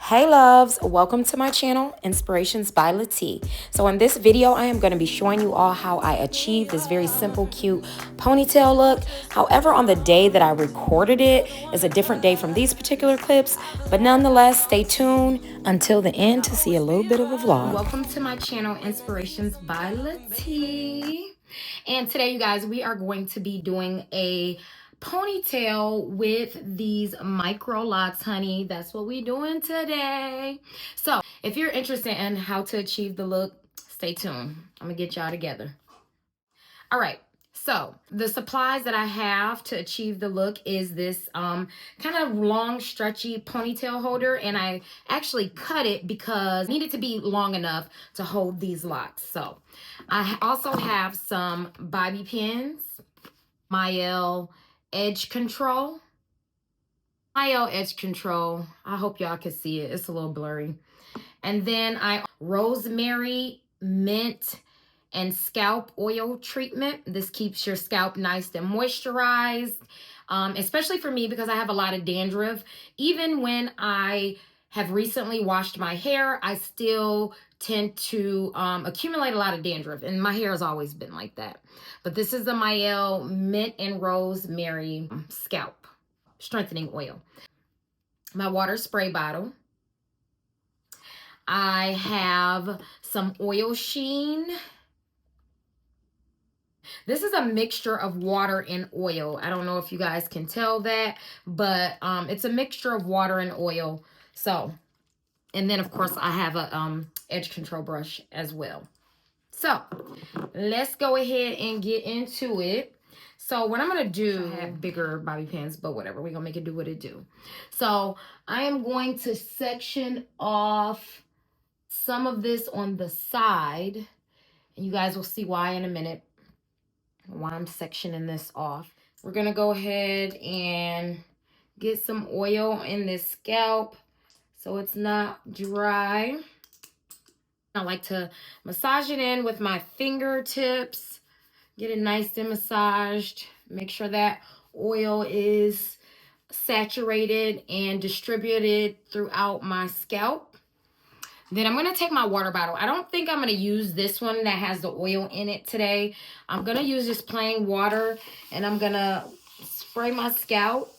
Hey loves, welcome to my channel, Inspirations by Lati. So in this video, I am going to be showing you all how I achieved this very simple, cute ponytail look. However, on the day that I recorded it is a different day from these particular clips, but nonetheless, stay tuned until the end to see a little bit of a vlog. Welcome to my channel, Inspirations by Lati. And today, you guys, we are going to be doing a ponytail with these Microlocs, honey. That's what we doing today. So if you're interested in how to achieve the look, stay tuned. I'm gonna get y'all together. All right, so the supplies that I have to achieve the look is this kind of long stretchy ponytail holder, and I actually cut it because it needed to be long enough to hold these locks. So I also have some bobby pins, Mael edge control. Edge control. I hope y'all can see it. It's a little blurry. And then rosemary, mint, and scalp oil treatment. This keeps your scalp nice and moisturized, especially for me because I have a lot of dandruff. Even when I have recently washed my hair, I still tend to accumulate a lot of dandruff, and my hair has always been like that. But this is the Mael mint and rosemary scalp strengthening oil. My water spray bottle. I have some oil sheen. This is a mixture of water and oil. I don't know if you guys can tell that, but it's a mixture of water and oil. So, and then of course I have a edge control brush as well. So let's go ahead and get into it. So what I'm going to do, I have bigger bobby pins, but whatever. We're going to make it do what it do. So I am going to section off some of this on the side. And you guys will see why in a minute, why I'm sectioning this off. We're going to go ahead and get some oil in this scalp so it's not dry. I like to massage it in with my fingertips. Get it nice and massaged. Make sure that oil is saturated and distributed throughout my scalp. Then I'm going to take my water bottle. I don't think I'm going to use this one that has the oil in it today. I'm going to use this plain water, and I'm going to spray my scalp.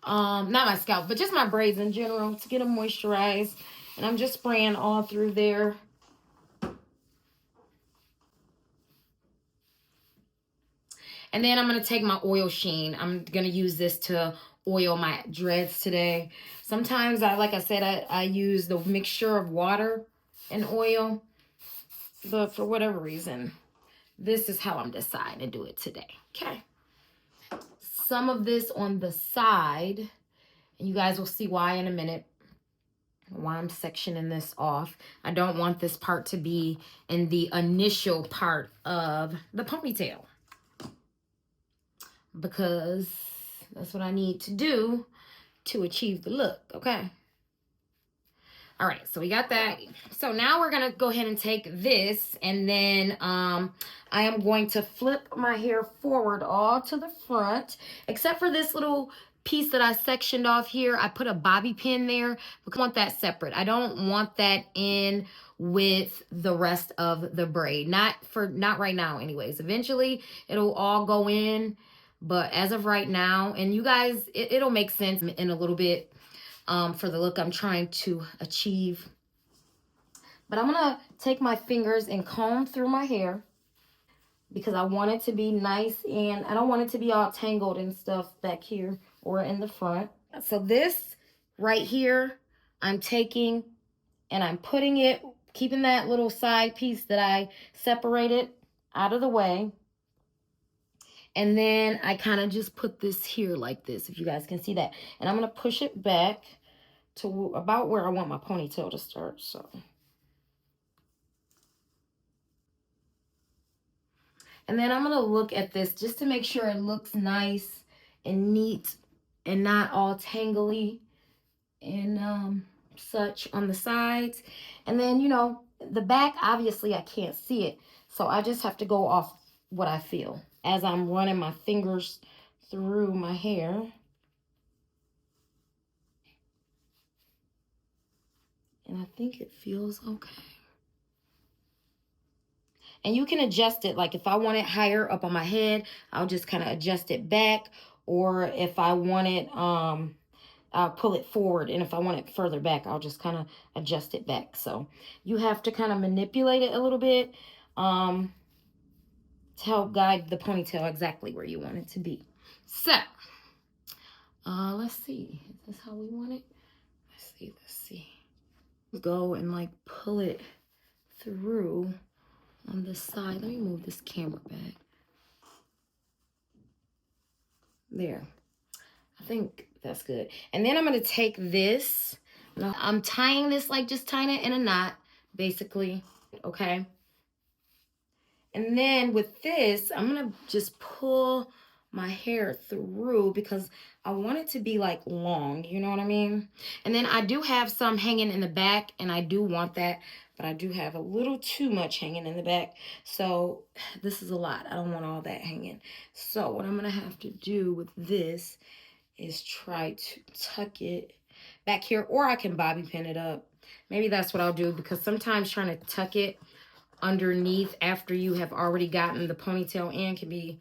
Not my scalp, but just my braids in general to get them moisturized. And I'm just spraying all through there. And then I'm going to take my oil sheen. I'm going to use this to oil my dreads today. Sometimes, like I said, I use the mixture of water and oil. But for whatever reason, this is how I'm deciding to do it today. Okay. Some of this on the side. And you guys will see why in a minute. Why I'm sectioning this off. I don't want this part to be in the initial part of the ponytail, because that's what I need to do to achieve the look, okay? All right, so we got that. So now we're going to go ahead and take this, and then I am going to flip my hair forward all to the front, except for this little piece that I sectioned off here. I put a bobby pin there because I want that separate. I don't want that in with the rest of the braid. Not right now anyways. Eventually it'll all go in, but as of right now, and you guys, it'll make sense in a little bit for the look I'm trying to achieve. But I'm gonna take my fingers and comb through my hair because I want it to be nice, and I don't want it to be all tangled and stuff back here or in the front. So this right here, I'm taking and I'm putting it, keeping that little side piece that I separated out of the way. And then I kind of just put this here like this, if you guys can see that. And I'm going to push it back to about where I want my ponytail to start. So, and then I'm going to look at this just to make sure it looks nice and neat and not all tangly and such on the sides. And then, you know, the back, obviously I can't see it. So I just have to go off what I feel as I'm running my fingers through my hair. think it feels okay. And you can adjust it. Like if I want it higher up on my head, I'll just kind of adjust it back. Or if I want it, I'll pull it forward. And if I want it further back, I'll just kind of adjust it back. So you have to kind of manipulate it a little bit to help guide the ponytail exactly where you want it to be. So, let's see. Is this how we want it? Let's see. Go and like pull it through on this side. Let me move this camera back. There. I think that's good. And then I'm going to take this. Now I'm tying this, like just tying it in a knot, basically. Okay. And then with this, I'm going to just pull my hair through because I want it to be like long, you know what I mean? And then I do have some hanging in the back, and I do want that, but I do have a little too much hanging in the back. So this is a lot. I don't want all that hanging. So what I'm going to have to do with this is try to tuck it back here, or I can bobby pin it up. Maybe that's what I'll do, because sometimes trying to tuck it underneath after you have already gotten the ponytail in can be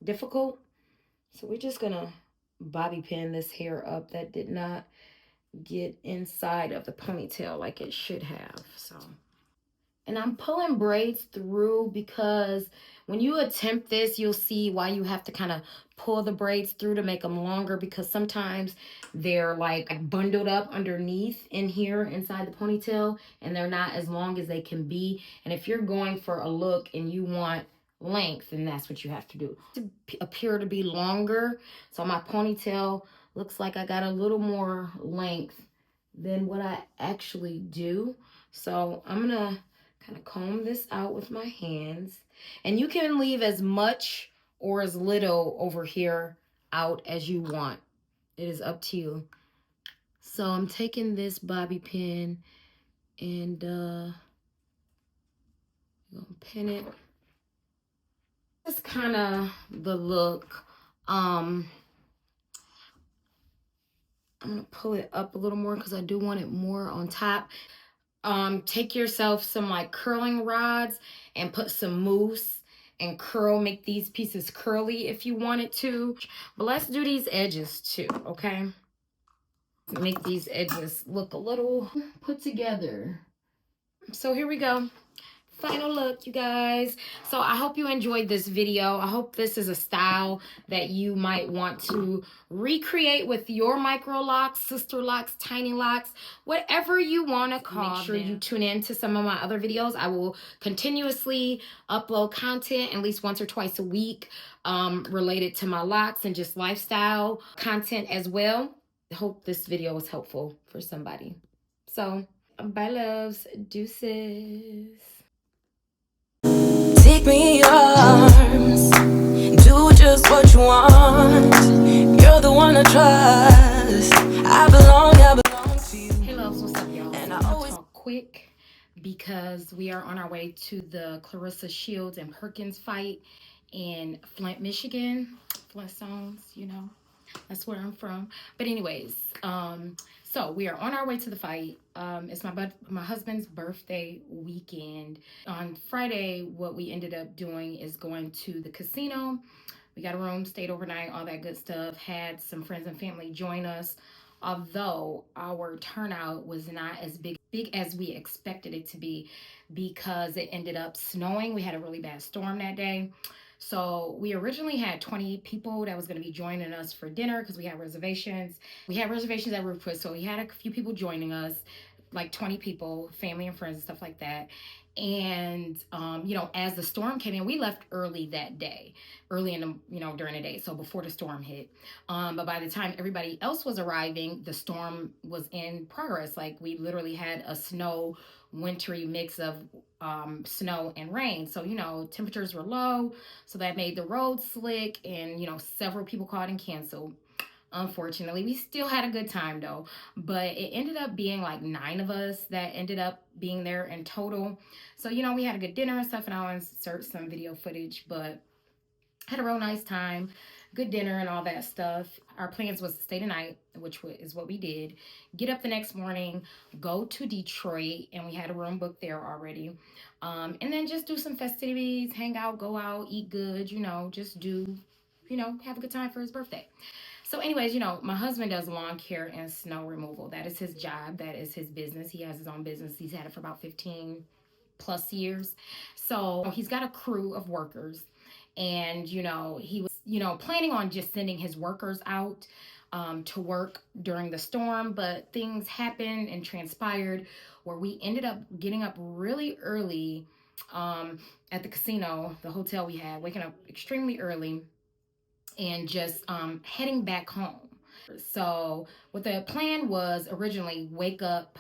difficult. So we're just gonna bobby pin this hair up that did not get inside of the ponytail like it should have. So, and I'm pulling braids through because when you attempt this, you'll see why you have to kind of pull the braids through to make them longer, because sometimes they're like bundled up underneath in here inside the ponytail, and they're not as long as they can be. And if you're going for a look and you want length, then that's what you have to do to appear to be longer. So my ponytail looks like I got a little more length than what I actually do. So I'm gonna kind of comb this out with my hands. And you can leave as much or as little over here out as you want. It is up to you. So I'm taking this bobby pin and I'm gonna pin it. That's kind of the look. I'm gonna pull it up a little more because I do want it more on top. Take yourself some like curling rods and put some mousse and curl, make these pieces curly if you wanted to. But let's do these edges too, okay? Make these edges look a little put together. So here we go. Final look, you guys. So I hope you enjoyed this video. I hope this is a style that you might want to recreate with your Microlocs, Sisterlocks, Tiny Locks, whatever you want to call them. Make sure you tune in to some of my other videos. I will continuously upload content at least once or twice a week related to my locks and just lifestyle content as well. I hope this video was helpful for somebody. So bye loves, deuces. Take me in your arms, do just what you want. You're the one I trust. I belong to you. Hey loves, what's up y'all? And I always talk quick because we are on our way to the Claressa Shields and Perkins fight in Flint, Michigan. Flintstones, you know, that's where I'm from. But anyways, so we are on our way to the fight. It's my husband's birthday weekend. On Friday, what we ended up doing is going to the casino. We got a room, stayed overnight, all that good stuff. Had some friends and family join us. Although our turnout was not as big as we expected it to be, because it ended up snowing. We had a really bad storm that day. So we originally had 20 people that was going to be joining us for dinner because we had reservations. We had reservations at Roof Put, so we had a few people joining us, like 20 people, family and friends and stuff like that. And you know, as the storm came in, we left early that day, early in the, you know, during the day, so before the storm hit. But by the time everybody else was arriving, the storm was in progress. Like we literally had a snow wintry mix of snow and rain. So, you know, temperatures were low, so that made the road slick, and, you know, several people called and canceled. Unfortunately, we still had a good time though, but it ended up being like 9 of us that ended up being there in total. So, you know, we had a good dinner and stuff, and I'll insert some video footage, but had a real nice time. good dinner and all that stuff. Our plans was to stay the night, which is what we did. Get up the next morning, go to Detroit, and we had a room booked there already. And then just do some festivities, hang out, go out, eat good, just do, have a good time for his birthday. So, anyways, my husband does lawn care and snow removal. That is his job. That is his business. He has his own business. He's had it for about 15 plus years. So he's got a crew of workers. And, he was, planning on just sending his workers out to work during the storm. But things happened and transpired where we ended up getting up really early at the casino, the hotel we had, waking up extremely early and just heading back home. So, what the plan was originally wake up,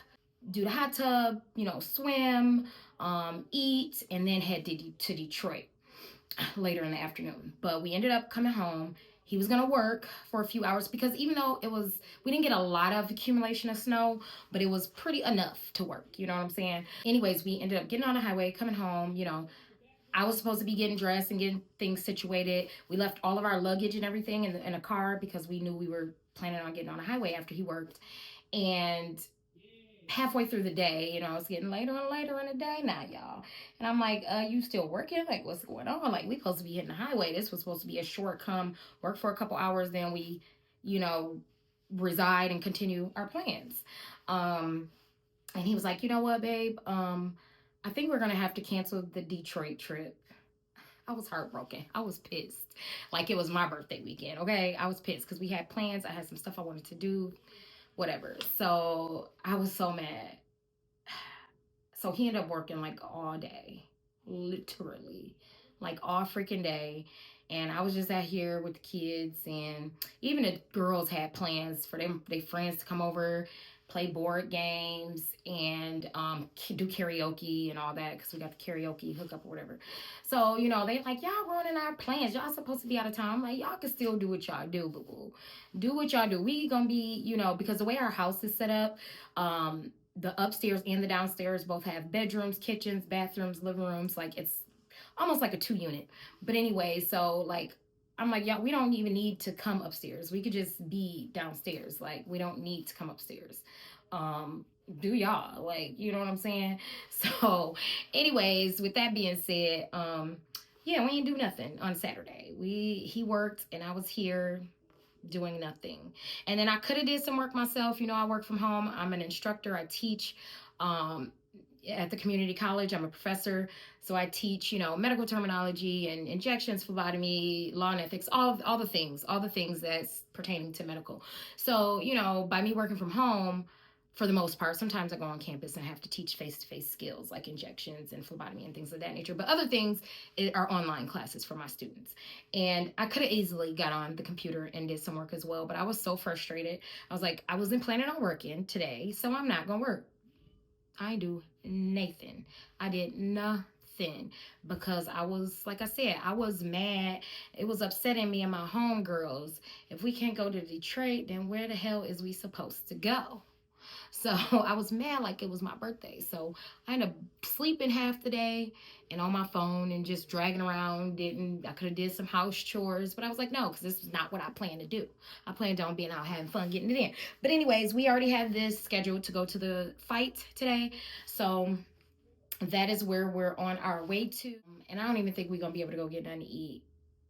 do the hot tub, swim, eat, and then head to Detroit later in the afternoon. But we ended up coming home. He was going to work for a few hours because even though we didn't get a lot of accumulation of snow, but it was pretty enough to work. You know what I'm saying? Anyways, we ended up getting on the highway, coming home, I was supposed to be getting dressed and getting things situated. We left all of our luggage and everything in a car because we knew we were planning on getting on a highway after he worked. And halfway through the day, it's getting later and later in the day now, y'all. And I'm like, you still working? Like, what's going on? Like, we supposed to be hitting the highway. This was supposed to be a short come, work for a couple hours, then we, reside and continue our plans. And he was like, you know what, babe? I think we're going to have to cancel the Detroit trip. I was heartbroken. I was pissed. Like it was my birthday weekend, okay? I was pissed because we had plans. I had some stuff I wanted to do, whatever. So I was so mad. So he ended up working like all day, literally, like all freaking day. And I was just out here with the kids, and even the girls had plans for their friends to come over, play board games, and do karaoke and all that because we got the karaoke hookup or whatever. So they like, y'all ruining our plans. Y'all supposed to be out of town. I'm like, y'all can still do what y'all do, boo boo. Do what y'all do. We gonna be, because the way our house is set up, the upstairs and the downstairs both have bedrooms, kitchens, bathrooms, living rooms. Like it's almost like a 2 unit. But anyway, so like I'm like, yeah, we don't even need to come upstairs. We could just be downstairs. Like we don't need to come upstairs. Do y'all, like, you know what I'm saying? So anyways, with that being said, yeah, we didn't do nothing on Saturday. He worked and I was here doing nothing. And then I could have did some work myself. I work from home. I'm an instructor. I teach at the community college. I'm a professor. So I teach, medical terminology and injections, phlebotomy, law and ethics, all the things that's pertaining to medical. So, by me working from home, for the most part, sometimes I go on campus and have to teach face-to-face skills like injections and phlebotomy and things of that nature. But other things are online classes for my students. And I could have easily got on the computer and did some work as well, but I was so frustrated. I was like, I wasn't planning on working today, so I'm not going to work. I do nothing. I did nothing because I was, like I said, I was mad. It was upsetting me and my homegirls. If we can't go to Detroit, then where the hell is we supposed to go? So I was mad like it was my birthday. So I ended up sleeping half the day and on my phone and just dragging around. I could have did some house chores, but I was like, no, because this is not what I planned to do. I planned on being out having fun, getting it in. But anyways, we already had this scheduled to go to the fight today. So that is where we're on our way to. And I don't even think we're going to be able to go get nothing to eat.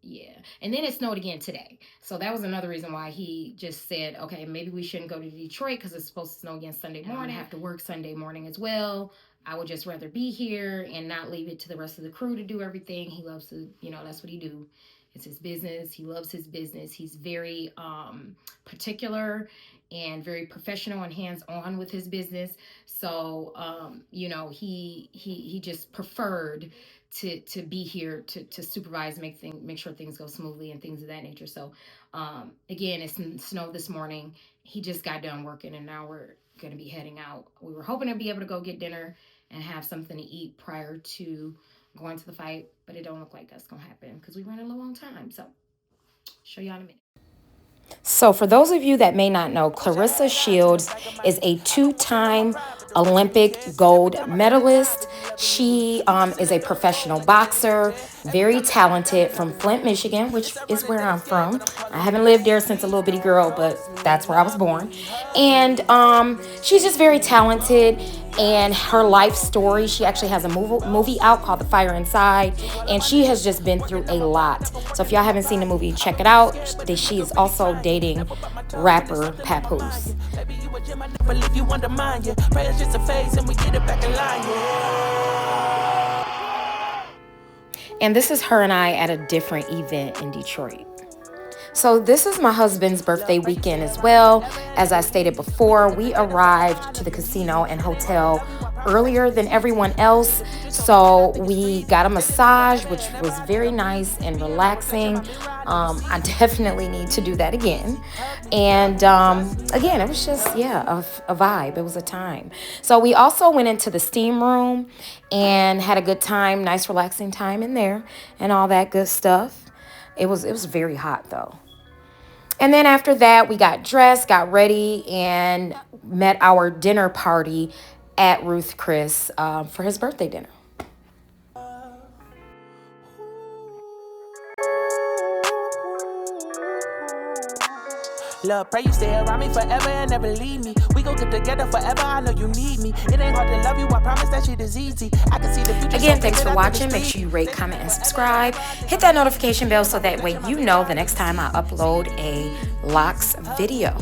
Yeah. And then it snowed again today. So that was another reason why he just said, okay, maybe we shouldn't go to Detroit because it's supposed to snow again Sunday morning. I have to work Sunday morning as well. I would just rather be here and not leave it to the rest of the crew to do everything. He loves to, that's what he do. It's his business. He loves his business. He's very particular and very professional and hands-on with his business. So, he just preferred to be here to supervise, make sure things go smoothly and things of that nature. So, again, it snowed this morning. He just got done working and now we're going to be heading out. We were hoping to be able to go get dinner and have something to eat prior to going to the fight, but it don't look like that's gonna happen because we're running low on time. So show y'all in a minute. So, for those of you that may not know, Claressa Shields is a two-time Olympic gold medalist. She is a professional boxer, very talented, from Flint, Michigan, which is where I'm from. I haven't lived there since a little bitty girl, but that's where I was born. And she's just very talented. And her life story, she actually has a movie out called The Fire Inside, and she has just been through a lot. So if y'all haven't seen the movie, check it out. She is also dating rapper Papoose. And this is her and I at a different event in Detroit. So this is my husband's birthday weekend as well. As I stated before, we arrived to the casino and hotel earlier than everyone else. So we got a massage, which was very nice and relaxing. I definitely need to do that again. And again, it was just, yeah, a vibe. It was a time. So we also went into the steam room and had a good time, nice relaxing time in there and all that good stuff. It was very hot though. And then after that, we got dressed, got ready, and met our dinner party at Ruth Chris for his birthday dinner. Love, pray you stay around me forever and never leave me. We gon' get together forever, I know you need me. It ain't hard to love you, I promise that shit is easy. I can see the future. Again, thanks for watching. Make sure you rate, comment, and subscribe. Hit that notification bell so that way you know the next time I upload a locks video.